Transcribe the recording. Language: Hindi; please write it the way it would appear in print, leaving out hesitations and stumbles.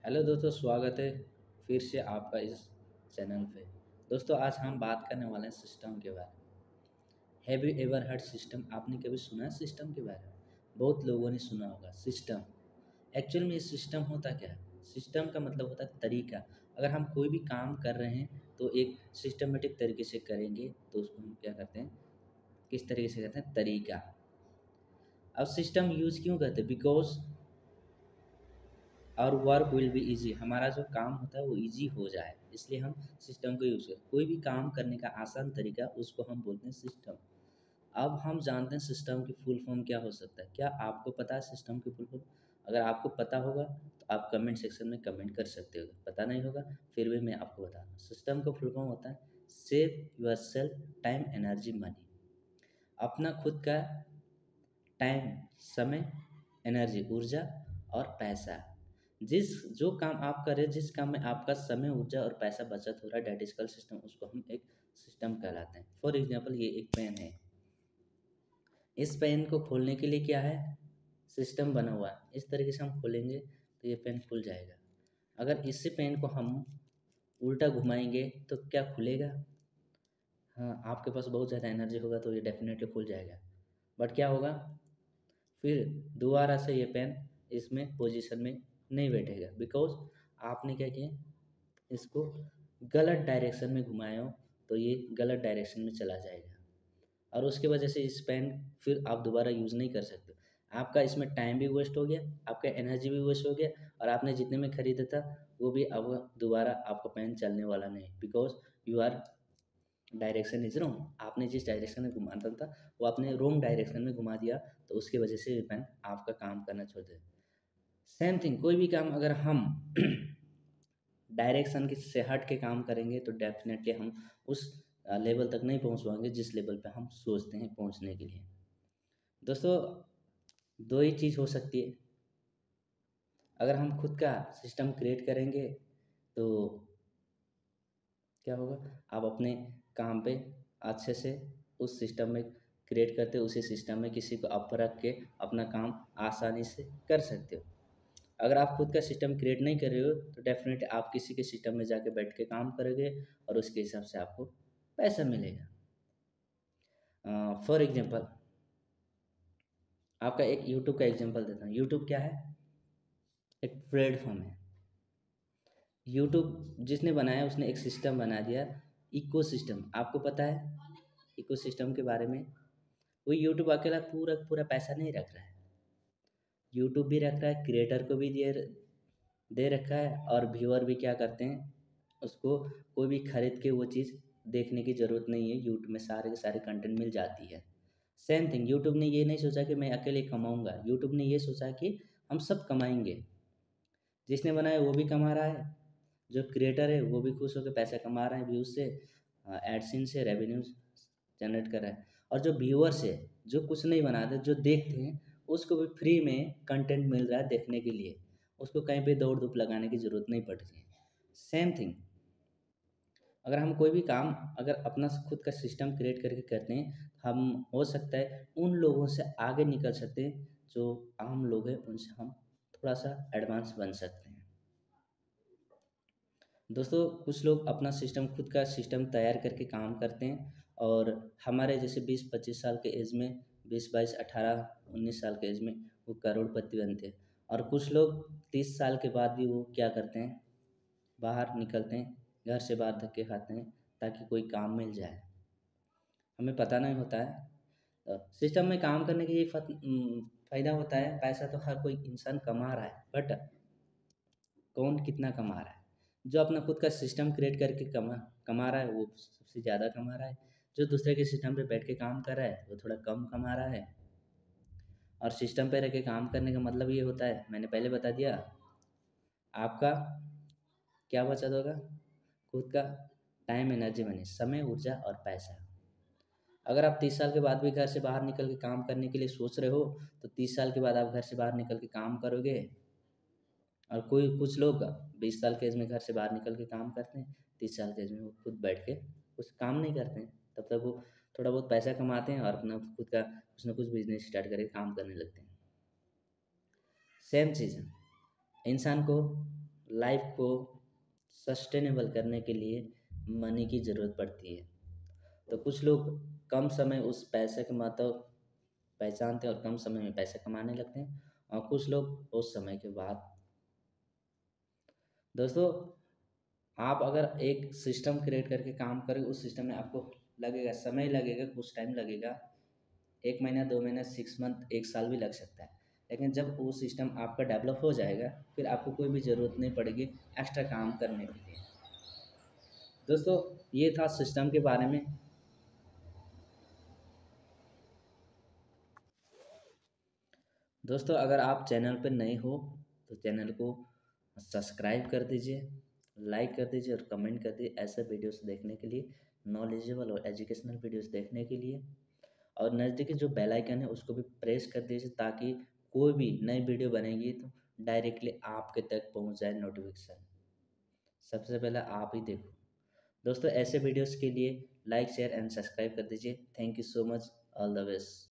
हेलो दोस्तों, स्वागत है फिर से आपका इस चैनल पे। दोस्तों, आज हम बात करने वाले हैं सिस्टम के बारे में। Have you ever heard system? आपने कभी सुना है सिस्टम के बारे में? बहुत लोगों ने सुना होगा सिस्टम। एक्चुअल में ये सिस्टम होता क्या है? सिस्टम का मतलब होता है तरीका। अगर हम कोई भी काम कर रहे हैं तो एक सिस्टमेटिक तरीके से करेंगे तो उसको हम क्या करते हैं, किस तरीके से करते हैं, तरीका। अब सिस्टम यूज़ क्यों करते हैं? बिकॉज और वर्क विल बी ईजी, हमारा जो काम होता है वो ईजी हो जाए, इसलिए हम सिस्टम को यूज़ करते हैं। कोई भी काम करने का आसान तरीका उसको हम बोलते हैं सिस्टम। अब हम जानते हैं सिस्टम की फुल फॉर्म क्या हो सकता है। क्या आपको पता है सिस्टम की फुल फॉर्म? अगर आपको पता होगा तो आप कमेंट सेक्शन में कमेंट कर सकते हो। पता नहीं होगा फिर भी मैं आपको बता दूँ। सिस्टम का फुल फॉर्म होता है save your self time energy money. अपना खुद का टाइम, समय, एनर्जी, ऊर्जा और पैसा, जिस जो काम आप कर रहे हैं, जिस काम में आपका समय, ऊर्जा और पैसा बचत हो रहा है, डेट इज कॉल्ड सिस्टम। उसको हम एक सिस्टम कहलाते हैं। फॉर एग्जांपल, ये एक पेन है। इस पेन को खोलने के लिए क्या है, सिस्टम बना हुआ है। इस तरीके से हम खोलेंगे तो ये पेन खुल जाएगा। अगर इसी पेन को हम उल्टा घुमाएंगे तो क्या खुलेगा? हाँ, आपके पास बहुत ज़्यादा एनर्जी होगा तो ये डेफिनेटली खुल जाएगा। बट क्या होगा, फिर दोबारा से ये पेन इसमें पोजीशन में नहीं बैठेगा। बिकॉज आपने क्या किया, इसको गलत डायरेक्शन में घुमाए हो तो ये गलत डायरेक्शन में चला जाएगा और उसके वजह से इस पेन फिर आप दोबारा यूज़ नहीं कर सकते। आपका इसमें टाइम भी वेस्ट हो गया, आपका एनर्जी भी वेस्ट हो गया और आपने जितने में खरीदा था वो भी अब दोबारा आपका पेन चलने वाला नहीं। Because you are direction is wrong. आपने जिस डायरेक्शन में घुमाना था वो आपने रॉन्ग डायरेक्शन में घुमा दिया, तो उसकी वजह से ये पेन आपका काम करना छोड़ दे। सेम थिंग, कोई भी काम अगर हम डायरेक्शन के से हट के काम करेंगे तो डेफिनेटली हम उस लेवल तक नहीं पहुंच पाएंगे जिस लेवल पे हम सोचते हैं पहुंचने के लिए। दोस्तों, दो ही चीज़ हो सकती है। अगर हम खुद का सिस्टम क्रिएट करेंगे तो क्या होगा, आप अपने काम पे अच्छे से उस सिस्टम में क्रिएट करते हो, उसी सिस्टम में किसी को आप रख के अपना काम आसानी से कर सकते हो। अगर आप खुद का सिस्टम क्रिएट नहीं कर रहे हो तो डेफिनेटली आप किसी के सिस्टम में जाके बैठ के काम करोगे और उसके हिसाब से आपको पैसा मिलेगा। फॉर एग्जांपल, आपका एक यूट्यूब का एग्जांपल देता हूँ। यूट्यूब क्या है? एक प्लेटफॉर्म है। यूट्यूब जिसने बनाया उसने एक सिस्टम बना दिया, इकोसिस्टम। आपको पता है इकोसिस्टम के बारे में? वो यूट्यूब अकेला पूरा पूरा पैसा नहीं रख रहा है। यूट्यूब भी रख रहा है, क्रिएटर को भी दे दे रखा है और व्यूअर भी क्या करते हैं, उसको कोई भी खरीद के वो चीज़ देखने की ज़रूरत नहीं है। यूट्यूब में सारे के सारे कंटेंट मिल जाती है। सेम थिंग, यूट्यूब ने ये नहीं सोचा कि मैं अकेले कमाऊँगा। यूट्यूब ने ये सोचा कि हम सब कमाएँगे। जिसने बनाया वो भी कमा रहा है, जो क्रिएटर है वो भी खुश होकर पैसा कमा रहा है व्यूज़ से, एडसेंस से रेवेन्यू जनरेट कर रहा है। और जो व्यूअर्स है, जो कुछ नहीं बनाते, जो देखते हैं, उसको भी फ्री में कंटेंट मिल रहा है देखने के लिए। उसको कहीं पे दौड़ धूप लगाने की ज़रूरत नहीं पड़ रही है। सेम थिंग, अगर हम कोई भी काम अगर अपना खुद का सिस्टम क्रिएट करके करते हैं, हम हो सकता है उन लोगों से आगे निकल सकते हैं जो आम लोग हैं, उनसे हम थोड़ा सा एडवांस बन सकते हैं। दोस्तों, कुछ लोग अपना सिस्टम, खुद का सिस्टम तैयार करके काम करते हैं और हमारे जैसे 20-25 साल के एज में, 20-22, 18-19 साल के एज में वो करोड़पति बनते हैं। और कुछ लोग 30 साल के बाद भी वो क्या करते हैं, बाहर निकलते हैं, घर से बाहर धक्के खाते हैं ताकि कोई काम मिल जाए। हमें पता नहीं होता है सिस्टम में काम करने के ये फ़ायदा होता है। पैसा तो हर कोई इंसान कमा रहा है, बट कौन कितना कमा रहा है? जो अपना खुद का सिस्टम क्रिएट करके कमा कमा रहा है वो सबसे ज़्यादा कमा रहा है। जो दूसरे के सिस्टम पे बैठ के काम कर रहा है वो थोड़ा कम कमा रहा है। और सिस्टम पे रह के काम करने का मतलब ये होता है, मैंने पहले बता दिया, आपका क्या बचत होगा? खुद का टाइम, एनर्जी, मनी, समय, ऊर्जा और पैसा। अगर आप 30 साल के बाद भी घर से बाहर निकल के काम करने के लिए सोच रहे हो तो 30 साल के बाद आप घर से बाहर निकल के काम करोगे। और कोई कुछ लोग 20 साल के एज में घर से बाहर निकल के काम करते हैं, 30 साल के एज में वो खुद बैठ के कुछ काम नहीं करते हैं। तब तक वो थोड़ा बहुत पैसा कमाते हैं और अपना खुद का कुछ ना कुछ बिजनेस स्टार्ट करके काम करने लगते हैं। सेम चीज़ है, इंसान को लाइफ को सस्टेनेबल करने के लिए मनी की ज़रूरत पड़ती है। तो कुछ लोग कम समय उस पैसे के महत्व पहचानते हैं और कम समय में पैसे कमाने लगते हैं, और कुछ लोग उस समय के बाद। दोस्तों, आप अगर एक सिस्टम क्रिएट करके काम करें, उस सिस्टम में आपको लगेगा, समय लगेगा, कुछ टाइम लगेगा, 1 महीना, 2 महीना, 6 मंथ, 1 साल भी लग सकता है। लेकिन जब वो सिस्टम आपका डेवलप हो जाएगा, फिर आपको कोई भी ज़रूरत नहीं पड़ेगी एक्स्ट्रा काम करने के लिए। दोस्तों, ये था सिस्टम के बारे में। दोस्तों, अगर आप चैनल पर नए हो तो चैनल को सब्सक्राइब कर दीजिए, लाइक कर दीजिए और कमेंट कर दीजिए ऐसे वीडियोस देखने के लिए, नॉलेजेबल और एजुकेशनल वीडियोस देखने के लिए। और नज़दीकी जो बेल आइकन है उसको भी प्रेस कर दीजिए, ताकि कोई भी नई वीडियो बनेगी तो डायरेक्टली आपके तक पहुंच जाए नोटिफिकेशन, सबसे पहले आप ही देखो। दोस्तों, ऐसे वीडियोस के लिए लाइक, शेयर एंड सब्सक्राइब कर दीजिए। Thank you so much. All the best.